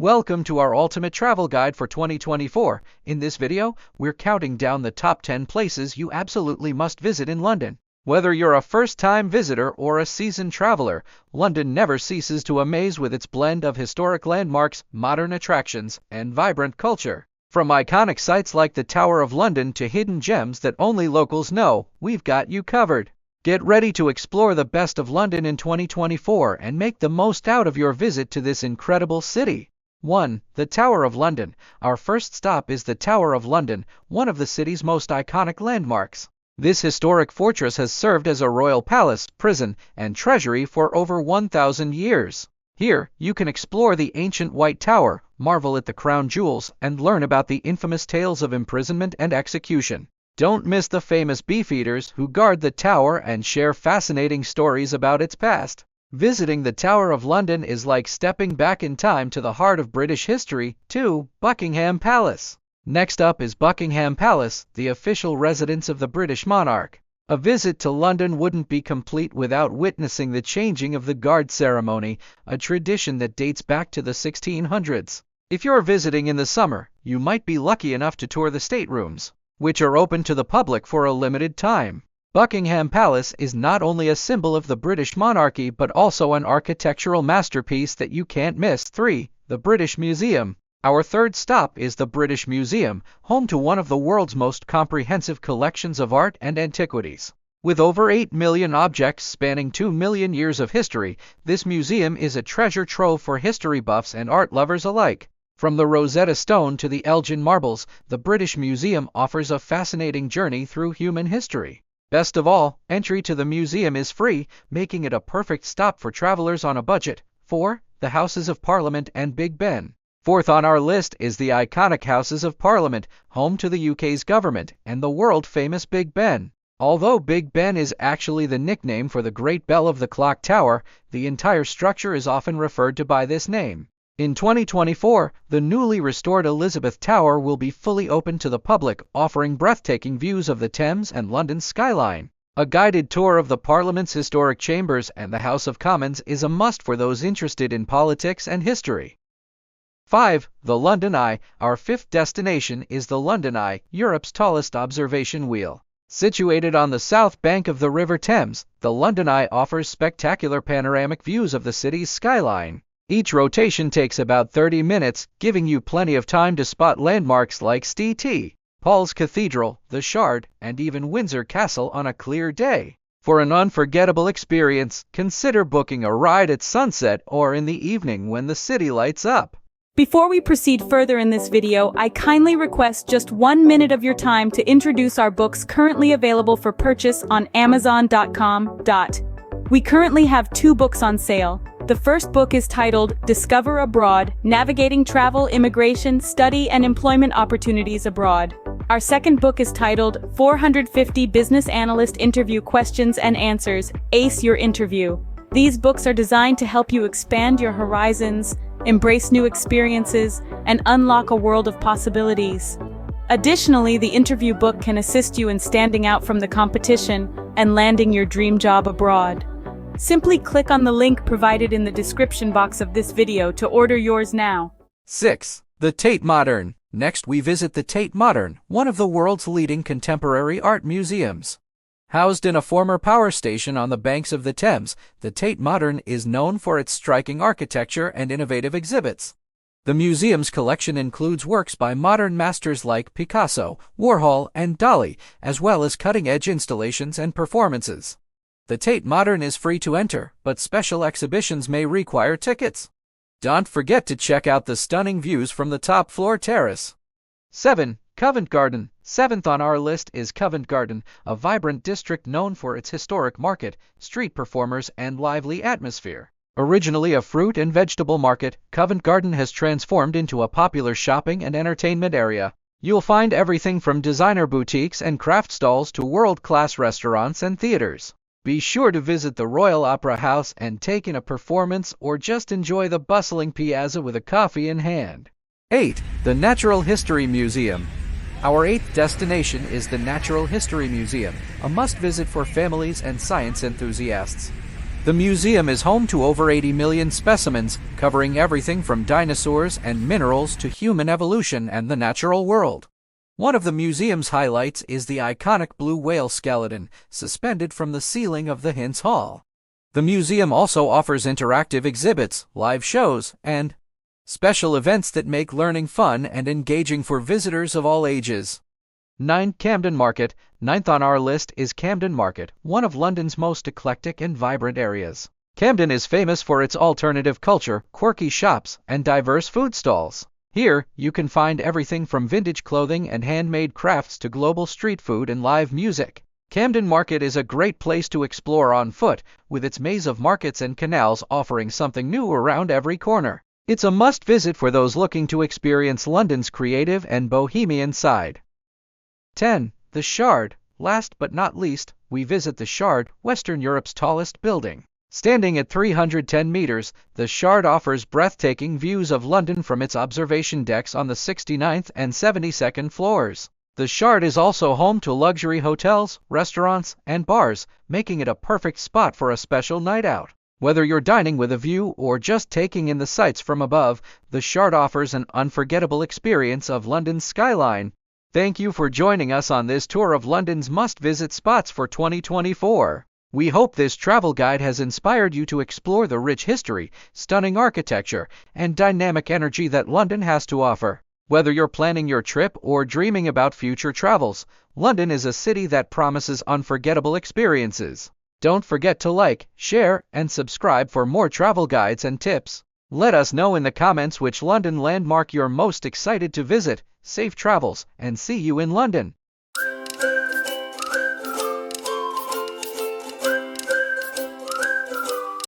Welcome to our ultimate travel guide for 2024. In this video, we're counting down the top 10 places you absolutely must visit in London. Whether you're a first-time visitor or a seasoned traveler, London never ceases to amaze with its blend of historic landmarks, modern attractions, and vibrant culture. From iconic sites like the Tower of London to hidden gems that only locals know, we've got you covered. Get ready to explore the best of London in 2024 and make the most out of your visit to this incredible city. 1. The Tower of London. Our first stop is the Tower of London, one of the city's most iconic landmarks. This historic fortress has served as a royal palace, prison, and treasury for over 1,000 years. Here, you can explore the ancient White Tower, marvel at the crown jewels, and learn about the infamous tales of imprisonment and execution. Don't miss the famous beefeaters who guard the tower and share fascinating stories about its past. Visiting the Tower of London is like stepping back in time to the heart of British history. 2. Buckingham Palace. Next up is Buckingham Palace, the official residence of the British monarch. A visit to London wouldn't be complete without witnessing the changing of the guard ceremony, a tradition that dates back to the 1600s. If you're visiting in the summer, you might be lucky enough to tour the staterooms, which are open to the public for a limited time. Buckingham Palace is not only a symbol of the British monarchy but also an architectural masterpiece that you can't miss. 3. The British Museum. Our third stop is the British Museum, home to one of the world's most comprehensive collections of art and antiquities. With over 8 million objects spanning 2 million years of history, this museum is a treasure trove for history buffs and art lovers alike. From the Rosetta Stone to the Elgin Marbles, the British Museum offers a fascinating journey through human history. Best of all, entry to the museum is free, making it a perfect stop for travelers on a budget. 4. The Houses of Parliament and Big Ben. Fourth on our list is the iconic Houses of Parliament, home to the UK's government, and the world-famous Big Ben. Although Big Ben is actually the nickname for the Great Bell of the Clock Tower, the entire structure is often referred to by this name. In 2024, the newly restored Elizabeth Tower will be fully open to the public, offering breathtaking views of the Thames and London's skyline. A guided tour of the Parliament's historic chambers and the House of Commons is a must for those interested in politics and history. 5. The London Eye. Our fifth destination is the London Eye, Europe's tallest observation wheel. Situated on the south bank of the River Thames, the London Eye offers spectacular panoramic views of the city's skyline. Each rotation takes about 30 minutes, giving you plenty of time to spot landmarks like St. Paul's Cathedral, the Shard, and even Windsor Castle on a clear day. For an unforgettable experience, consider booking a ride at sunset or in the evening when the city lights up. Before we proceed further in this video, I kindly request just 1 minute of your time to introduce our books currently available for purchase on Amazon.com. We currently have 2 books on sale. The first book is titled Discover Abroad, Navigating Travel, Immigration, Study, and Employment Opportunities Abroad. Our second book is titled 450 Business Analyst Interview Questions and Answers, Ace Your Interview. These books are designed to help you expand your horizons, embrace new experiences, and unlock a world of possibilities. Additionally, the interview book can assist you in standing out from the competition and landing your dream job abroad. Simply click on the link provided in the description box of this video to order yours now. 6. The Tate Modern. Next we visit the Tate Modern, one of the world's leading contemporary art museums. Housed in a former power station on the banks of the Thames, the Tate Modern is known for its striking architecture and innovative exhibits. The museum's collection includes works by modern masters like Picasso, Warhol, and Dali, as well as cutting-edge installations and performances. The Tate Modern is free to enter, but special exhibitions may require tickets. Don't forget to check out the stunning views from the top floor terrace. 7. Covent Garden. Seventh on our list is Covent Garden, a vibrant district known for its historic market, street performers, and lively atmosphere. Originally a fruit and vegetable market, Covent Garden has transformed into a popular shopping and entertainment area. You'll find everything from designer boutiques and craft stalls to world-class restaurants and theaters. Be sure to visit the Royal Opera House and take in a performance or just enjoy the bustling piazza with a coffee in hand. 8. The Natural History Museum. Our 8th destination is the Natural History Museum, a must-visit for families and science enthusiasts. The museum is home to over 80 million specimens, covering everything from dinosaurs and minerals to human evolution and the natural world. One of the museum's highlights is the iconic blue whale skeleton, suspended from the ceiling of the Hinds Hall. The museum also offers interactive exhibits, live shows, and special events that make learning fun and engaging for visitors of all ages. 9. Camden Market. Ninth on our list is Camden Market, one of London's most eclectic and vibrant areas. Camden is famous for its alternative culture, quirky shops, and diverse food stalls. Here, you can find everything from vintage clothing and handmade crafts to global street food and live music. Camden Market is a great place to explore on foot, with its maze of markets and canals offering something new around every corner. It's a must-visit for those looking to experience London's creative and bohemian side. 10. The Shard. Last but not least, we visit the Shard, Western Europe's tallest building. Standing at 310 meters, the Shard offers breathtaking views of London from its observation decks on the 69th and 72nd floors. The Shard is also home to luxury hotels, restaurants, and bars, making it a perfect spot for a special night out. Whether you're dining with a view or just taking in the sights from above, the Shard offers an unforgettable experience of London's skyline. Thank you for joining us on this tour of London's must-visit spots for 2024. We hope this travel guide has inspired you to explore the rich history, stunning architecture, and dynamic energy that London has to offer. Whether you're planning your trip or dreaming about future travels, London is a city that promises unforgettable experiences. Don't forget to like, share, and subscribe for more travel guides and tips. Let us know in the comments which London landmark you're most excited to visit. Safe travels, and see you in London.